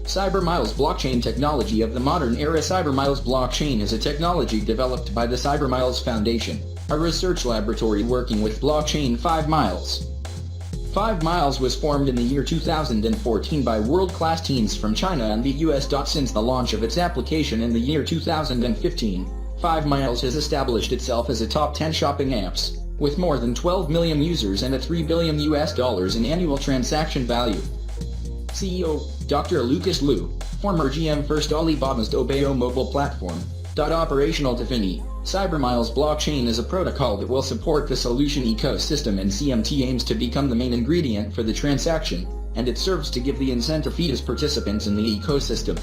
CyberMiles blockchain technology of the modern era. CyberMiles blockchain is a technology developed by the CyberMiles Foundation, a research laboratory working with blockchain 5Miles. 5Miles was formed in the year 2014 by world-class teams from China and the US. Since the launch of its application in the year 2015, 5Miles has established itself as a top 10 shopping apps, with more than 12 million users and a $3 billion in annual transaction value. CEO, Dr. Lucas Liu, former GM First Alibaba's Dobayo mobile platform. Operational defini. CyberMiles blockchain is a protocol that will support the solution ecosystem, and CMT aims to become the main ingredient for the transaction, and it serves to give the incentive fee as participants in the ecosystem.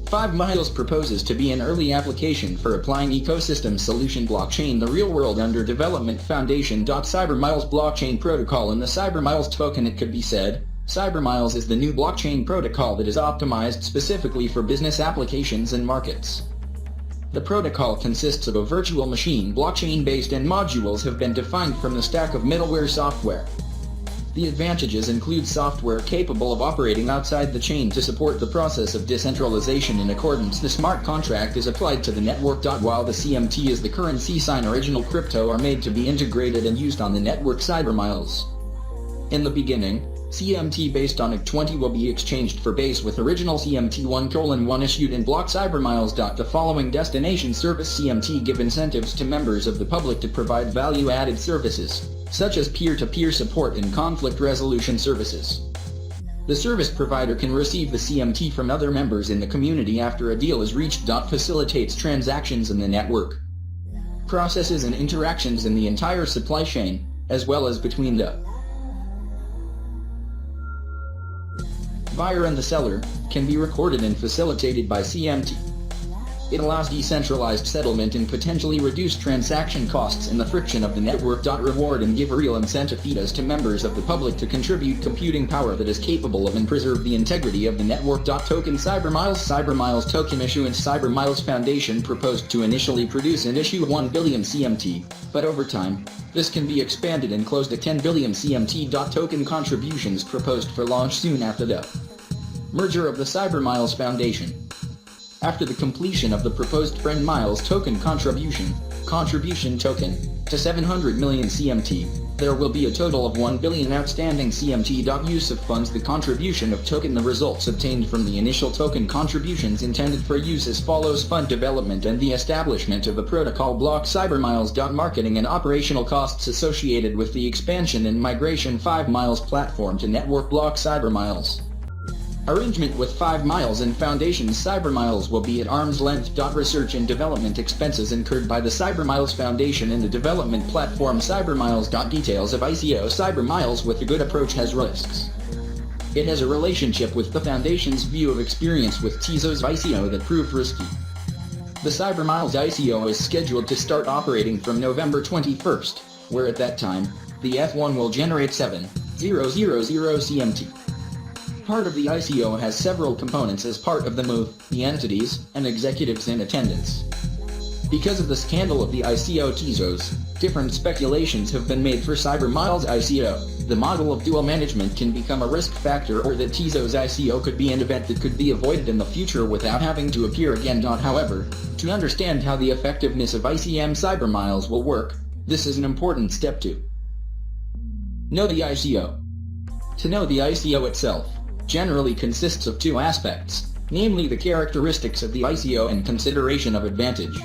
5Miles proposes to be an early application for applying ecosystem solution blockchain the real world under development foundation. CyberMiles blockchain protocol. In the CyberMiles token, it could be said, CyberMiles is the new blockchain protocol that is optimized specifically for business applications and markets. The protocol consists of a virtual machine blockchain-based, and modules have been defined from the stack of middleware software. The advantages include software capable of operating outside the chain to support the process of decentralization in accordance. The smart contract is applied to the network. While the CMT is the currency sign, original crypto are made to be integrated and used on the network CyberMiles. In the beginning, CMT based on EC20 will be exchanged for base with original CMT 1:1 issued in block CyberMiles. The following destination service CMT give incentives to members of the public to provide value-added services, such as peer-to-peer support and conflict resolution services. The service provider can receive the CMT from other members in the community after a deal is reached. Facilitates transactions in the network, processes and interactions in the entire supply chain, as well as between the buyer and the seller, can be recorded and facilitated by CMT. It allows decentralized settlement and potentially reduced transaction costs and the friction of the network. Reward and give real incentive fees to members of the public to contribute computing power that is capable of and preserve the integrity of the network. Token CyberMiles token issuance. CyberMiles Foundation proposed to initially produce and issue 1 billion CMT, but over time, this can be expanded and closed at 10 billion CMT. Token contributions proposed for launch soon after the merger of the CyberMiles Foundation. After the completion of the proposed CyberMiles token contribution token, to 700 million CMT, there will be a total of 1 billion outstanding CMT. Use of funds. The contribution of token. The results obtained from the initial token contributions intended for use as follows: fund development and the establishment of the protocol block CyberMiles. Marketing and operational costs associated with the expansion and migration 5Miles platform to network block CyberMiles. Arrangement with 5Miles and Foundation. CyberMiles will be at arm's length. Research and development expenses incurred by the CyberMiles Foundation in the development platform CyberMiles. Details of ICO. CyberMiles with a good approach has risks. It has a relationship with the Foundation's view of experience with Tezos ICO that proved risky. The CyberMiles ICO is scheduled to start operating from November 21st, where at that time, the F1 will generate 7,000 CMT. Part of the ICO has several components as part of the move, the entities, and executives in attendance. Because of the scandal of the ICO Tezos, different speculations have been made for CyberMiles ICO. The model of dual management can become a risk factor, or that Tezos ICO could be an event that could be avoided in the future without having to appear again. However, to understand how the effectiveness of ICM CyberMiles will work, this is an important step to know the ICO. To know the ICO itself generally consists of two aspects, namely the characteristics of the ICO and consideration of advantage.